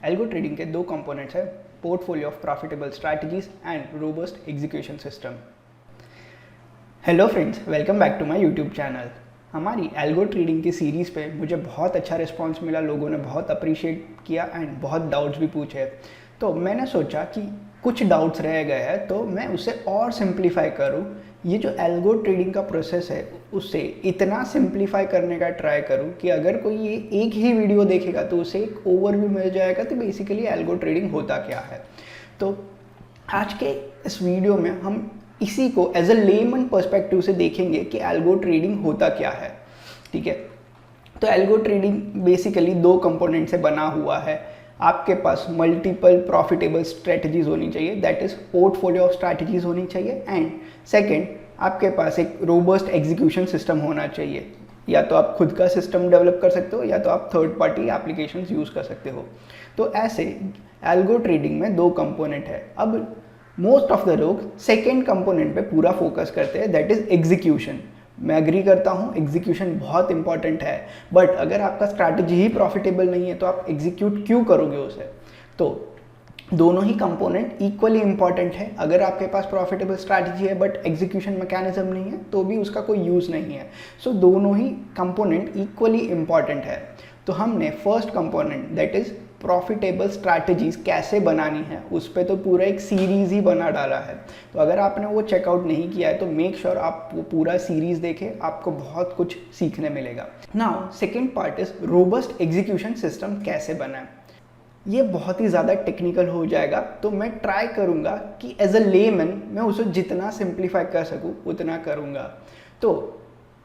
Algo trading के दो components हैं, portfolio of profitable strategies and robust execution system. Hello friends, welcome back to my YouTube channel. हमारी algo trading की series पे मुझे बहुत अच्छा रिस्पांस मिला, लोगों ने बहुत अप्रिशिएट किया एंड बहुत डाउट्स भी पूछे। तो मैंने सोचा कि कुछ डाउट्स रह गए हैं तो मैं उसे और सिंप्लीफाई करूँ। ये जो एल्गो ट्रेडिंग का प्रोसेस है उसे इतना सिंप्लीफाई करने का ट्राई करूँ कि अगर कोई ये एक ही वीडियो देखेगा तो उसे एक ओवरव्यू मिल जाएगा कि बेसिकली एल्गो ट्रेडिंग होता क्या है। तो आज के इस वीडियो में हम इसी को एज अ लेमन पर्सपेक्टिव से देखेंगे कि एल्गो ट्रेडिंग होता क्या है। ठीक है, तो एल्गो ट्रेडिंग बेसिकली दो कंपोनेंट से बना हुआ है। आपके पास मल्टीपल प्रॉफिटेबल स्ट्रेटजीज होनी चाहिए, that is portfolio of strategies होनी चाहिए, एंड सेकंड आपके पास एक रोबस्ट एग्जीक्यूशन सिस्टम होना चाहिए। या तो आप खुद का सिस्टम डेवलप कर सकते हो या तो आप थर्ड पार्टी एप्लीकेशंस यूज़ कर सकते हो। तो ऐसे एल्गो ट्रेडिंग में दो कंपोनेंट है। अब मोस्ट ऑफ द लोग सेकेंड कंपोनेंट पे पूरा फोकस करते हैं, दैट इज एग्जीक्यूशन। मैं एग्री करता हूँ, एग्जीक्यूशन बहुत इंपॉर्टेंट है, बट अगर आपका स्ट्रैटेजी ही प्रॉफिटेबल नहीं है तो आप एग्जीक्यूट क्यों करोगे उसे। तो दोनों ही कंपोनेंट इक्वली इंपॉर्टेंट है। अगर आपके पास प्रॉफिटेबल स्ट्रैटेजी है बट एग्जीक्यूशन मैकेनिज्म नहीं है तो भी उसका कोई यूज़ नहीं है। सो दोनों ही कंपोनेंट इक्वली इंपॉर्टेंट है। तो हमने first component that is profitable strategies कैसे बनानी है उस पर तो पूरा एक सीरीज़ ही बना डाला है। तो अगर आपने वो चेकआउट नहीं किया है तो मेक श्योर आप वो पूरा सीरीज़ देखें, आपको बहुत कुछ सीखने मिलेगा। Now second part is robust execution system कैसे बनाए। ये बहुत ही ज़्यादा टेक्निकल हो जाएगा, तो मैं ट्राई करूँगा कि एज अ लेमन मैं उसे जितना सिंप्लीफाई कर सकूँ उतना करूँगा। तो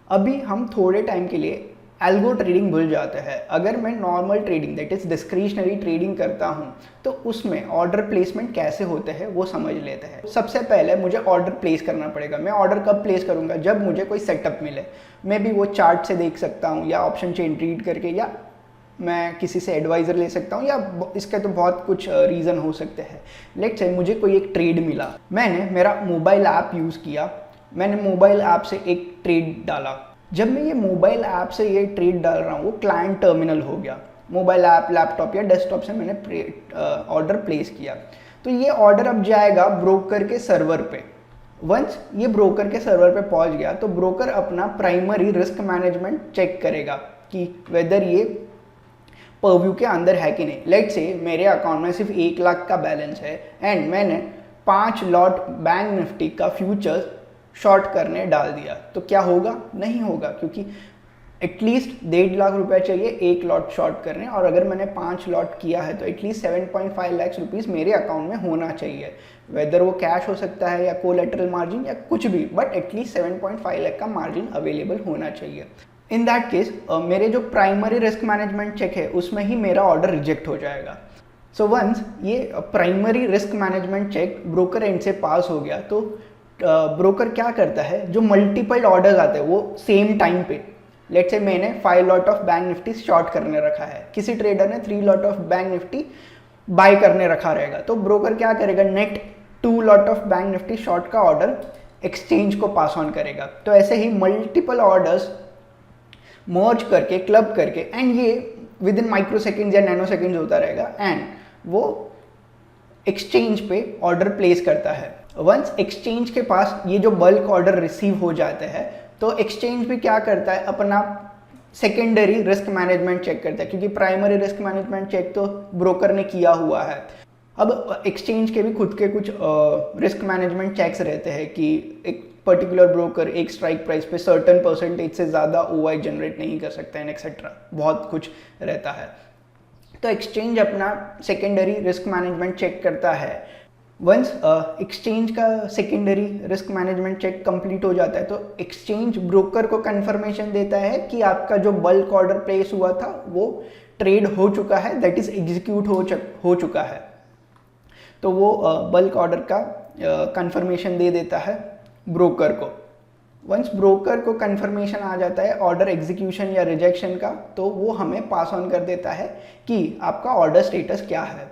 अभी हम थोड़े टाइम के लिए एल्गो ट्रेडिंग भूल जाते हैं। अगर मैं normal trading that is discretionary trading करता हूँ तो उसमें ऑर्डर प्लेसमेंट कैसे होते हैं वो समझ लेते हैं। सबसे पहले मुझे ऑर्डर प्लेस करना पड़ेगा। मैं ऑर्डर कब प्लेस करूँगा, जब मुझे कोई सेटअप मिले। मैं भी वो चार्ट से देख सकता हूँ या ऑप्शन चेन रीड करके, या मैं किसी से एडवाइज़र ले सकता हूँ, या इसके तो बहुत कुछ रीज़न हो सकते हैं। लेट्स से मुझे कोई एक ट्रेड मिला, मैंने मेरा मोबाइल ऐप यूज़ किया, मैंने मोबाइल ऐप से एक ट्रेड डाला। जब मैं ये मोबाइल ऐप से ये ट्रेड डाल रहा हूँ वो क्लाइंट टर्मिनल हो गया। मोबाइल ऐप, लैपटॉप या डेस्कटॉप से मैंने ऑर्डर प्लेस किया। तो ये ऑर्डर अब जाएगा ब्रोकर के सर्वर पे। वंस ये ब्रोकर के सर्वर पे पहुँच गया तो ब्रोकर अपना प्राइमरी रिस्क मैनेजमेंट चेक करेगा कि वेदर ये परव्यू के अंदर है कि नहीं। लेट्स से मेरे अकाउंट में सिर्फ 1 लाख का बैलेंस है एंड मैंने 5 लॉट बैंक निफ्टी का फ्यूचर्स शॉर्ट करने डाल दिया, तो क्या होगा? नहीं होगा, क्योंकि एटलीस्ट 1.5 लाख रुपए चाहिए एक लॉट शॉर्ट करने, और अगर मैंने 5 लॉट किया है तो एटलीस्ट 7.5 लाख रुपीज़ मेरे अकाउंट में होना चाहिए। वेदर वो कैश हो सकता है या कोलेटरल मार्जिन या कुछ भी, बट एटलीस्ट 7.5 लाख का मार्जिन अवेलेबल होना चाहिए। इन दैट केस मेरे जो प्राइमरी रिस्क मैनेजमेंट चेक है उसमें ही मेरा ऑर्डर रिजेक्ट हो जाएगा। सो वंस ये primary risk management check broker end से पास हो गया तो ब्रोकर क्या करता है, जो मल्टीपल ऑर्डर्स आते हैं वो सेम टाइम पे, लेट्स से मैंने 5 lot of bank Nifty short करने रखा है, किसी ट्रेडर ने 3 lot of bank Nifty buy करने रखा रहेगा, तो ब्रोकर क्या करेगा, net 2 lot of bank Nifty short का ऑर्डर एक्सचेंज को पास ऑन करेगा। तो ऐसे ही मल्टीपल ऑर्डर्स मर्ज करके, क्लब करके, एंड ये विद इन माइक्रो सेकेंड्स या नैनो सेकेंड्स होता रहेगा, एंड वो एक्सचेंज पे ऑर्डर प्लेस करता है। वंस एक्सचेंज के पास ये जो बल्क ऑर्डर रिसीव हो जाते हैं तो एक्सचेंज भी क्या करता है, अपना सेकेंडरी रिस्क मैनेजमेंट चेक करता है, क्योंकि प्राइमरी रिस्क मैनेजमेंट चेक तो ब्रोकर ने किया हुआ है। अब एक्सचेंज के भी खुद के कुछ रिस्क मैनेजमेंट चेक्स रहते हैं कि एक पर्टिकुलर ब्रोकर एक स्ट्राइक प्राइस पे सर्टन परसेंटेज से ज़्यादा ओआई जनरेट नहीं कर सकता है, एक्सेट्रा बहुत कुछ रहता है। तो एक्सचेंज अपना सेकेंडरी रिस्क मैनेजमेंट चेक करता है। वंस एक्सचेंज का secondary risk management check complete हो जाता है तो एक्सचेंज ब्रोकर को कंफर्मेशन देता है कि आपका जो बल्क ऑर्डर प्लेस हुआ था वो ट्रेड हो चुका है, दैट इज एग्जीक्यूट हो चुका है। तो वो बल्क ऑर्डर का कंफर्मेशन दे देता है ब्रोकर को। वंस ब्रोकर को कंफर्मेशन आ जाता है ऑर्डर एग्जीक्यूशन या रिजेक्शन का, तो वो हमें पास ऑन कर देता है कि आपका ऑर्डर स्टेटस क्या है।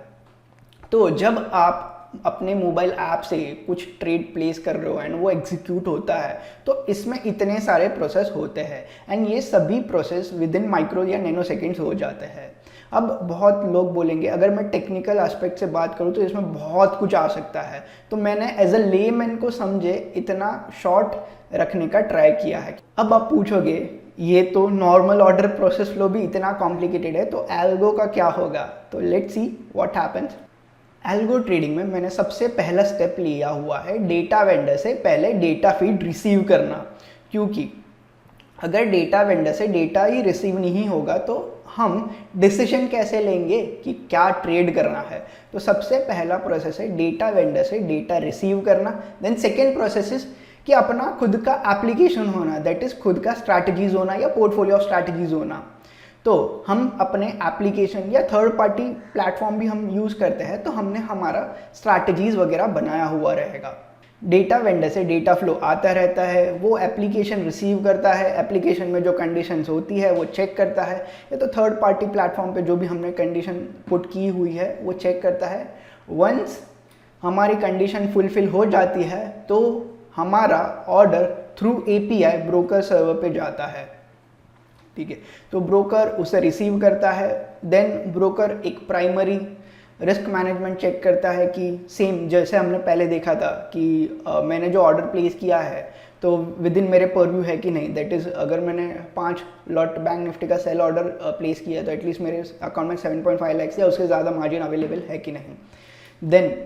तो जब आप अपने मोबाइल ऐप से कुछ ट्रेड प्लेस कर रहे हो एंड वो एग्जीक्यूट होता है तो इसमें इतने सारे प्रोसेस होते हैं एंड ये सभी प्रोसेस विद इन माइक्रो या नैनो सेकेंड्स हो जाते हैं। अब बहुत लोग बोलेंगे, अगर मैं टेक्निकल एस्पेक्ट से बात करूँ तो इसमें बहुत कुछ आ सकता है, तो मैंने एज अ लेमैन को समझे इतना शॉर्ट रखने का ट्राई किया है। अब आप पूछोगे ये तो नॉर्मल ऑर्डर प्रोसेस फ्लो भी इतना कॉम्प्लिकेटेड है, तो एल्गो का क्या होगा? तो let's see what happens. Algo trading में मैंने सबसे पहला स्टेप लिया हुआ है डेटा वेंडर से पहले डेटा फीड रिसीव करना, क्योंकि अगर डेटा वेंडर से डेटा ही रिसीव नहीं होगा तो हम डिसीजन कैसे लेंगे कि क्या ट्रेड करना है। तो सबसे पहला प्रोसेस है डेटा वेंडर से डेटा रिसीव करना। देन सेकेंड प्रोसेस इज कि अपना खुद का एप्लीकेशन होना, दैट इज खुद का स्ट्रैटेजीज होना या पोर्टफोलियो ऑफ स्ट्रैटेजीज होना। तो हम अपने एप्लीकेशन या थर्ड पार्टी प्लेटफॉर्म भी हम यूज़ करते हैं, तो हमने हमारा स्ट्रैटेजीज वगैरह बनाया हुआ रहेगा। डेटा वेंडर से डेटा फ्लो आता रहता है, वो एप्लीकेशन रिसीव करता है, एप्लीकेशन में जो कंडीशंस होती है वो चेक करता है, या तो थर्ड पार्टी प्लेटफॉर्म पे जो भी हमने कंडीशन पुट की हुई है वो चेक करता है। वंस हमारी कंडीशन फुलफिल हो जाती है तो हमारा order through API broker server पे जाता है, ठीक है। तो ब्रोकर उसे रिसीव करता है। देन ब्रोकर एक प्राइमरी रिस्क मैनेजमेंट चेक करता है कि सेम जैसे हमने पहले देखा था कि मैंने जो ऑर्डर प्लेस किया है तो विद इन मेरे परव्यू है कि नहीं, दैट इज़ अगर मैंने 5 लॉट बैंक निफ्टी का सेल ऑर्डर प्लेस किया तो एटलीस्ट मेरे अकाउंट में 7.5 लाख या उससे ज़्यादा मार्जिन अवेलेबल है कि नहीं। देन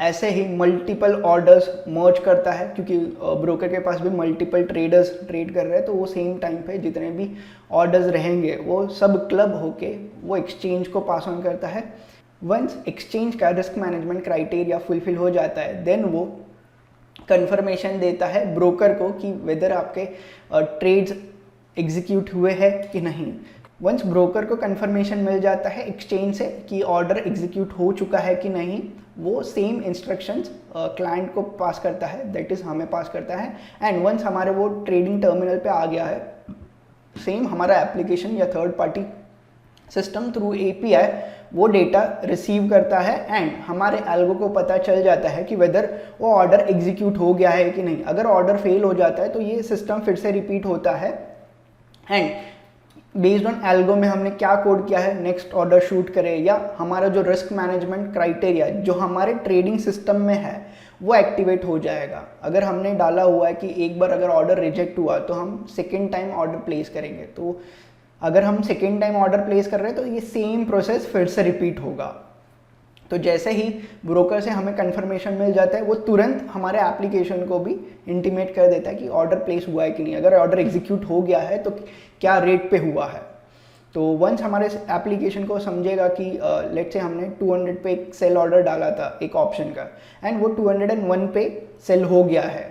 ऐसे ही मल्टीपल ऑर्डर्स मर्ज करता है, क्योंकि ब्रोकर के पास भी मल्टीपल ट्रेडर्स ट्रेड कर रहे हैं, तो वो सेम टाइम पे जितने भी ऑर्डर्स रहेंगे वो सब क्लब होके वो एक्सचेंज को पास ऑन करता है। वंस एक्सचेंज का रिस्क मैनेजमेंट क्राइटेरिया फुलफिल हो जाता है देन वो कंफर्मेशन देता है ब्रोकर को कि वेदर आपके ट्रेड्स एग्जीक्यूट हुए हैं कि नहीं। वंस ब्रोकर को कंफर्मेशन मिल जाता है एक्सचेंज से कि ऑर्डर एग्जीक्यूट हो चुका है कि नहीं, वो सेम इंस्ट्रक्शंस क्लाइंट को पास करता है, दैट इज़ हमें पास करता है। एंड वंस हमारे वो ट्रेडिंग टर्मिनल पे आ गया है, सेम हमारा एप्लीकेशन या third party system through API वो डेटा रिसीव करता है एंड हमारे एल्गो को पता चल जाता है कि वेदर वो ऑर्डर एग्जीक्यूट हो गया है कि नहीं। अगर ऑर्डर फेल हो जाता है तो ये सिस्टम फिर से रिपीट होता है एंड बेस्ड ऑन एल्गो में हमने क्या कोड किया है, नेक्स्ट ऑर्डर शूट करें या हमारा जो रिस्क मैनेजमेंट क्राइटेरिया जो हमारे ट्रेडिंग सिस्टम में है वो एक्टिवेट हो जाएगा। अगर हमने डाला हुआ है कि एक बार अगर ऑर्डर रिजेक्ट हुआ तो हम सेकेंड टाइम ऑर्डर प्लेस करेंगे, तो अगर हम सेकेंड टाइम ऑर्डर प्लेस कर रहे हैं तो ये सेम प्रोसेस फिर से रिपीट होगा। तो जैसे ही ब्रोकर से हमें कंफर्मेशन मिल जाता है वो तुरंत हमारे एप्लीकेशन को भी इंटीमेट कर देता है कि ऑर्डर प्लेस हुआ है कि नहीं, अगर ऑर्डर एग्जीक्यूट हो गया है तो क्या रेट पे हुआ है। तो वंस हमारे एप्लीकेशन को समझेगा कि लेट्स से हमने 200 पे एक सेल ऑर्डर डाला था एक ऑप्शन का एंड वो 201 पे सेल हो गया है,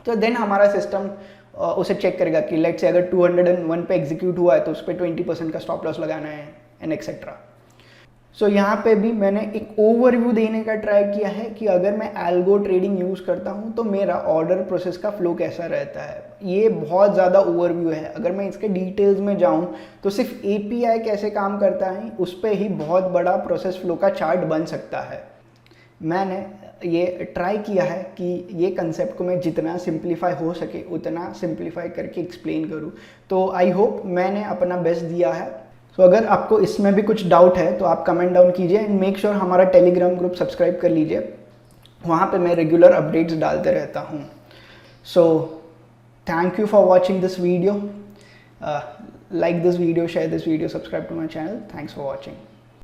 तो देन हमारा सिस्टम उसे चेक करेगा कि लेट्स से अगर 201 पे एग्जीक्यूट हुआ है तो उस पर 20% का स्टॉप लॉस लगाना है एंड एक्सेट्रा। सो यहाँ पे भी मैंने एक ओवरव्यू देने का ट्राई किया है कि अगर मैं एल्गो ट्रेडिंग यूज़ करता हूँ तो मेरा ऑर्डर प्रोसेस का फ्लो कैसा रहता है। ये बहुत ज़्यादा ओवरव्यू है, अगर मैं इसके डिटेल्स में जाऊँ तो सिर्फ API कैसे काम करता है उस पर ही बहुत बड़ा प्रोसेस फ्लो का चार्ट बन सकता है। मैंने ये ट्राई किया है कि ये कंसेप्ट को मैं जितना सिंप्लीफाई हो सके उतना सिंप्लीफाई करके एक्सप्लेन करूँ, तो आई होप मैंने अपना बेस्ट दिया है। तो अगर आपको इसमें भी कुछ डाउट है तो आप कमेंट डाउन कीजिए एंड मेक श्योर हमारा टेलीग्राम ग्रुप सब्सक्राइब कर लीजिए, वहाँ पे मैं रेगुलर अपडेट्स डालते रहता हूँ। So thank you for watching this video, like this video, share this video, subscribe to my channel. Thanks for watching.